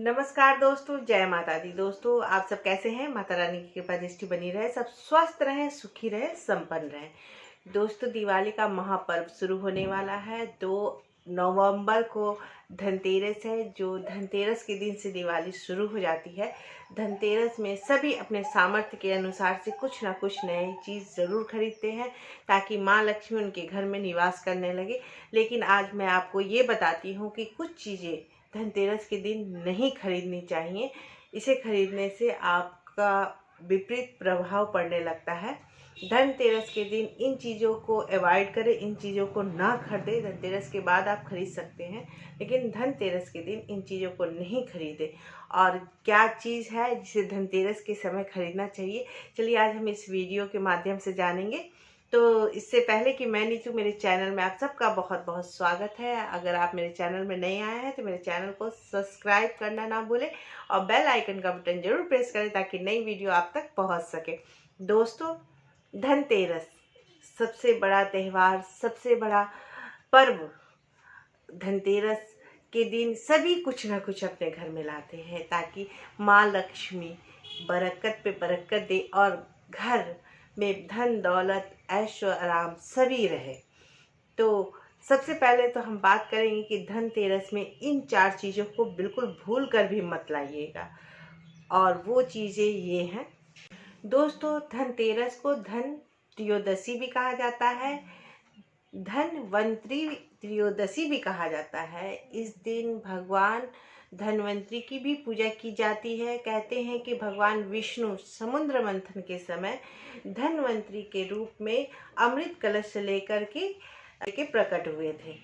नमस्कार दोस्तों, जय माता दी। दोस्तों, आप सब कैसे हैं? माता रानी की कृपा दृष्टि बनी रहे, सब स्वस्थ रहें, सुखी रहें, संपन्न रहें। दोस्तों, दिवाली का महापर्व शुरू होने वाला है। 2 नवंबर को धनतेरस है। जो धनतेरस के दिन से दिवाली शुरू हो जाती है। धनतेरस में सभी अपने सामर्थ्य के अनुसार से कुछ ना कुछ नई चीज़ ज़रूर खरीदते हैं ताकि माँ लक्ष्मी उनके घर में निवास करने लगे। लेकिन आज मैं आपको ये बताती हूँ कि कुछ चीज़ें धनतेरस के दिन नहीं खरीदनी चाहिए। इसे खरीदने से आपका विपरीत प्रभाव पड़ने लगता है। धनतेरस के दिन इन चीज़ों को अवॉइड करें, इन चीज़ों को ना खरीदें। धनतेरस के बाद आप खरीद सकते हैं, लेकिन धनतेरस के दिन इन चीज़ों को नहीं खरीदें। और क्या चीज़ है जिसे धनतेरस के समय खरीदना चाहिए, चलिए आज हम इस वीडियो के माध्यम से जानेंगे। तो इससे पहले कि मैं नीतू, मेरे चैनल में आप सबका बहुत बहुत स्वागत है। अगर आप मेरे चैनल में नए आए हैं तो मेरे चैनल को सब्सक्राइब करना ना भूलें और बेल आइकन का बटन जरूर प्रेस करें ताकि नई वीडियो आप तक पहुंच सके। दोस्तों, धनतेरस सबसे बड़ा त्यौहार, सबसे बड़ा पर्व। धनतेरस के दिन सभी कुछ ना कुछ अपने घर में लाते हैं ताकि माँ लक्ष्मी बरकत पे बरकत दे और घर में धन दौलत ऐशो आराम सभी रहे। तो सबसे पहले तो हम बात करेंगे कि धनतेरस में इन 4 चीज़ों को बिल्कुल भूल कर भी मत लाइएगा। और वो चीज़ें ये हैं। दोस्तों, धनतेरस को धन त्रयोदशी भी कहा जाता है, धनवंतरी त्रयोदशी भी कहा जाता है। इस दिन भगवान धनवंतरी की भी पूजा की जाती है। कहते हैं कि भगवान विष्णु समुद्र मंथन के समय धनवंतरी के रूप में अमृत कलश लेकर के प्रकट हुए थे।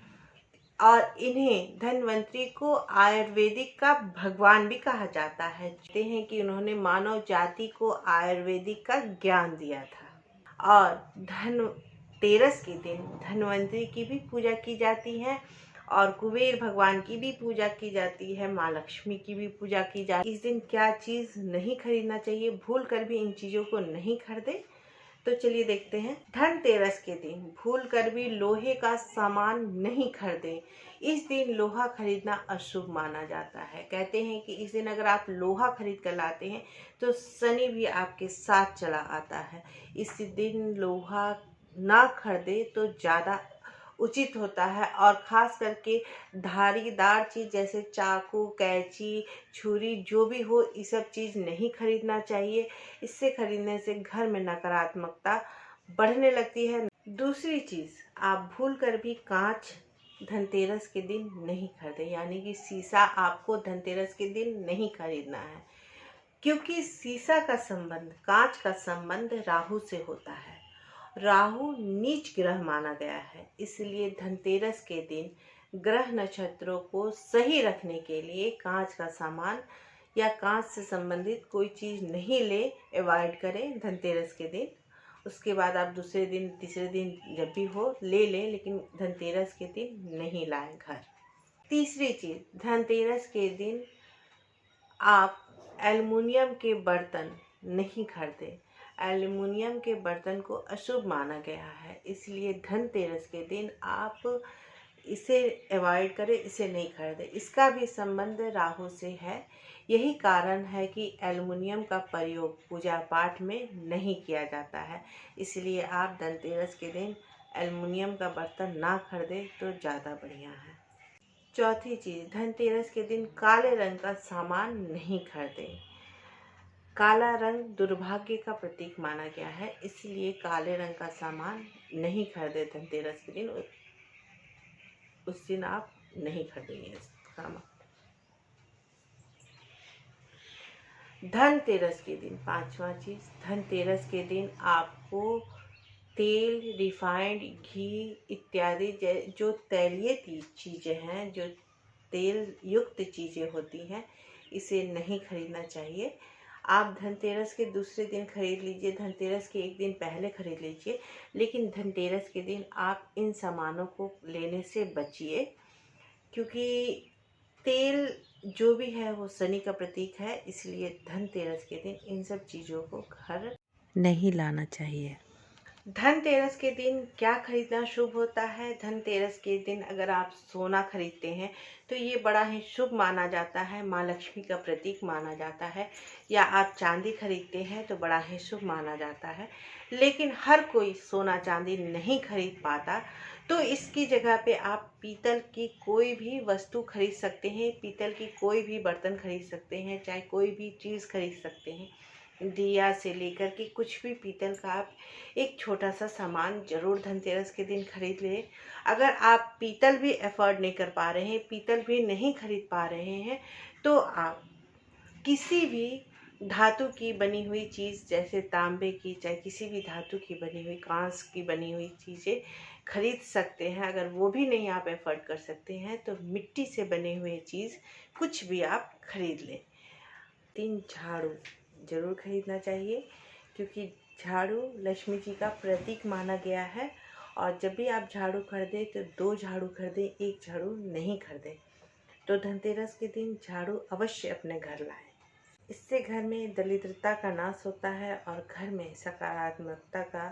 और इन्हें धनवंतरी को आयुर्वेदिक का भगवान भी कहा जाता है। कहते हैं कि उन्होंने मानव जाति को आयुर्वेदिक का ज्ञान दिया था। और धनतेरस के दिन धनवंतरी की भी पूजा की जाती है और कुबेर भगवान की भी पूजा की जाती है, माँ लक्ष्मी की भी पूजा की जाती है। इस दिन क्या चीज़ नहीं खरीदना चाहिए, भूल कर भी इन चीज़ों को नहीं खरीदें। तो चलिए देखते हैं। धनतेरस के दिन भूल कर भी लोहे का सामान नहीं खरीदें। इस दिन लोहा खरीदना अशुभ माना जाता है। कहते हैं कि इस दिन अगर आप लोहा खरीद कर लाते हैं तो शनि भी आपके साथ चला आता है। इस दिन लोहा ना खरीदे तो ज़्यादा उचित होता है। और ख़ास करके धारीदार चीज़ जैसे चाकू, कैंची, छुरी जो भी हो, ये सब चीज़ नहीं खरीदना चाहिए। इससे खरीदने से घर में नकारात्मकता बढ़ने लगती है। दूसरी चीज़, आप भूल कर भी कांच धनतेरस के दिन नहीं खरीदें, यानी कि शीशा आपको धनतेरस के दिन नहीं खरीदना है, क्योंकि शीशा का संबंध, कांच का संबंध राहु से होता है। राहु नीच ग्रह माना गया है, इसलिए धनतेरस के दिन ग्रह नक्षत्रों को सही रखने के लिए कांच का सामान या कांच से संबंधित कोई चीज़ नहीं ले, अवॉइड करें धनतेरस के दिन। उसके बाद आप दूसरे दिन, तीसरे दिन जब भी हो ले लें, लेकिन धनतेरस के दिन नहीं लाएं घर। तीसरी चीज़, धनतेरस के दिन आप एल्युमिनियम के बर्तन नहीं खरीदें। एल्युमिनियम के बर्तन को अशुभ माना गया है, इसलिए धनतेरस के दिन आप इसे अवॉइड करें, इसे नहीं खरीदें। इसका भी संबंध राहु से है। यही कारण है कि एल्युमिनियम का प्रयोग पूजा पाठ में नहीं किया जाता है, इसलिए आप धनतेरस के दिन एल्युमिनियम का बर्तन ना खरीदें तो ज़्यादा बढ़िया है। चौथी चीज़, धनतेरस के दिन काले रंग का सामान नहीं खरीदें। काला रंग दुर्भाग्य का प्रतीक माना गया है, इसलिए काले रंग का सामान नहीं खरीदें धनतेरस के दिन। उस दिन आप नहीं खरीदेंगे सामान। धनतेरस के दिन पांचवा चीज़, धनतेरस के दिन आपको तेल, रिफाइंड, घी इत्यादि जो तैलीय चीज़ें हैं, जो तेल युक्त चीज़ें होती हैं, इसे नहीं खरीदना चाहिए। आप धनतेरस के दूसरे दिन खरीद लीजिए, धनतेरस के एक दिन पहले खरीद लीजिए, लेकिन धनतेरस के दिन आप इन सामानों को लेने से बचिए, क्योंकि तेल जो भी है वो शनि का प्रतीक है, इसलिए धनतेरस के दिन इन सब चीज़ों को घर नहीं लाना चाहिए। धनतेरस के दिन क्या खरीदना शुभ होता है? धनतेरस के दिन अगर आप सोना खरीदते हैं तो ये बड़ा ही शुभ माना जाता है, माँ लक्ष्मी का प्रतीक माना जाता है। या आप चांदी खरीदते हैं तो बड़ा ही शुभ माना जाता है। लेकिन हर कोई सोना चांदी नहीं खरीद पाता, तो इसकी जगह पे आप पीतल की कोई भी वस्तु खरीद सकते हैं, पीतल की कोई भी बर्तन खरीद सकते हैं, चाहे कोई भी चीज़ खरीद सकते हैं। दिया से लेकर के कुछ भी पीतल का आप एक छोटा सा सामान जरूर धनतेरस के दिन खरीद लें। अगर आप पीतल भी अफोर्ड नहीं कर पा रहे हैं, पीतल भी नहीं खरीद पा रहे हैं, तो आप किसी भी धातु की बनी हुई चीज़, जैसे तांबे की, चाहे किसी भी धातु की बनी हुई, कांस की बनी हुई चीज़ें खरीद सकते हैं। अगर वो भी नहीं आप अफोर्ड कर सकते हैं तो मिट्टी से बने हुए चीज़ कुछ भी आप खरीद लें। 3 झाड़ू जरूर खरीदना चाहिए, क्योंकि झाड़ू लक्ष्मी जी का प्रतीक माना गया है। और जब भी आप झाड़ू खरीदें तो 2 झाड़ू खरीदें, 1 झाड़ू नहीं खरीदें। तो धनतेरस के दिन झाड़ू अवश्य अपने घर लाएं। इससे घर में दरिद्रता का नाश होता है और घर में सकारात्मकता का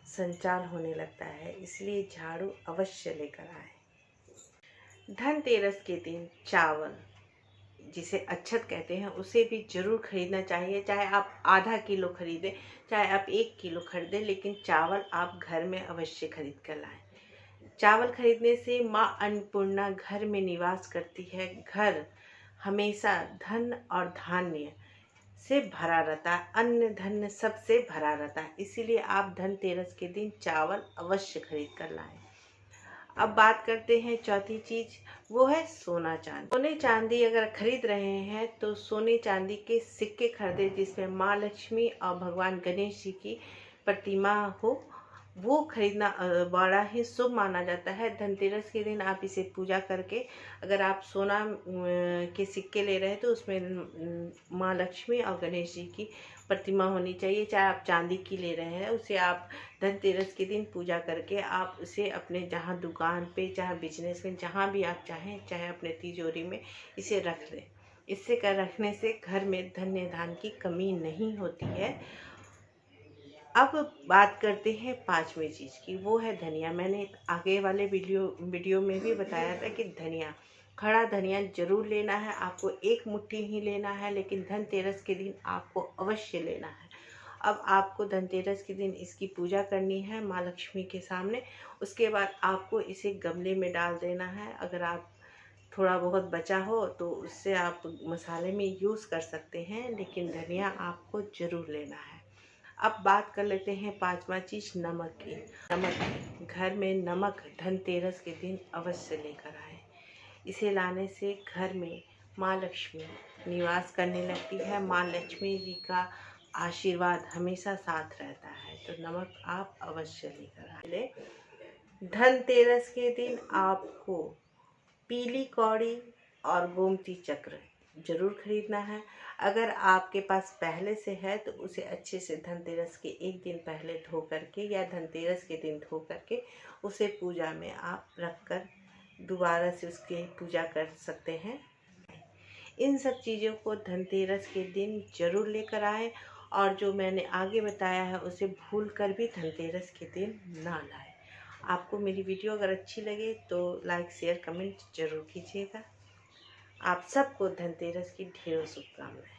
संचार होने लगता है, इसलिए झाड़ू अवश्य लेकर आएं। धनतेरस के दिन चावल, जिसे अक्षत कहते हैं, उसे भी जरूर खरीदना चाहिए। चाहे आप आधा किलो खरीदें, चाहे आप 1 किलो खरीदें, लेकिन चावल आप घर में अवश्य खरीद कर लाएं। चावल खरीदने से माँ अन्नपूर्णा घर में निवास करती है। घर हमेशा धन और धान्य से भरा रहता है, अन्न धन सबसे भरा रहता है। इसीलिए आप धनतेरस के दिन चावल अवश्य खरीद कर लाएं। अब बात करते हैं चौथी चीज, वो है सोना चांदी। सोने चांदी अगर खरीद रहे हैं तो सोने चांदी के सिक्के खरीदे जिसमें माँ लक्ष्मी और भगवान गणेश जी की प्रतिमा हो, वो खरीदना बड़ा ही शुभ माना जाता है। धनतेरस के दिन आप इसे पूजा करके, अगर आप सोना के सिक्के ले रहे हैं तो उसमें माँ लक्ष्मी और गणेश जी की प्रतिमा होनी चाहिए। चाहे आप चांदी की ले रहे हैं, उसे आप धनतेरस के दिन पूजा करके आप उसे अपने जहाँ दुकान पे, चाहे बिजनेस में, जहाँ भी आप चाहें, चाहे अपने तिजोरी में इसे रख दें। इससे कर रखने से घर में धन्य धान की कमी नहीं होती है। अब बात करते हैं 5वीं चीज़ की, वो है धनिया। मैंने आगे वाले वीडियो में भी बताया था कि धनिया, खड़ा धनिया जरूर लेना है। आपको 1 मुट्ठी ही लेना है, लेकिन धनतेरस के दिन आपको अवश्य लेना है। अब आपको धनतेरस के दिन इसकी पूजा करनी है माँ लक्ष्मी के सामने। उसके बाद आपको इसे गमले में डाल देना है। अगर आप थोड़ा बहुत बचा हो तो उससे आप मसाले में यूज़ कर सकते हैं, लेकिन धनिया आपको ज़रूर लेना है। अब बात कर लेते हैं 5वां चीज़, नमक की। नमक, घर में नमक धनतेरस के दिन अवश्य लेकर आए। इसे लाने से घर में माँ लक्ष्मी निवास करने लगती है। माँ लक्ष्मी जी का आशीर्वाद हमेशा साथ रहता है, तो नमक आप अवश्य लेकर आए। धनतेरस के दिन आपको पीली कौड़ी और गोमती चक्र जरूर खरीदना है। अगर आपके पास पहले से है तो उसे अच्छे से धनतेरस के 1 दिन पहले धो करके या धनतेरस के दिन धो करके उसे पूजा में आप रख कर दोबारा से उसकी पूजा कर सकते हैं। इन सब चीज़ों को धनतेरस के दिन जरूर लेकर आएँ, और जो मैंने आगे बताया है उसे भूल कर भी धनतेरस के दिन ना लाएं। आपको मेरी वीडियो अगर अच्छी लगे तो लाइक, शेयर, कमेंट जरूर कीजिएगा। आप सबको धनतेरस की ढेरों शुभकामनाएं।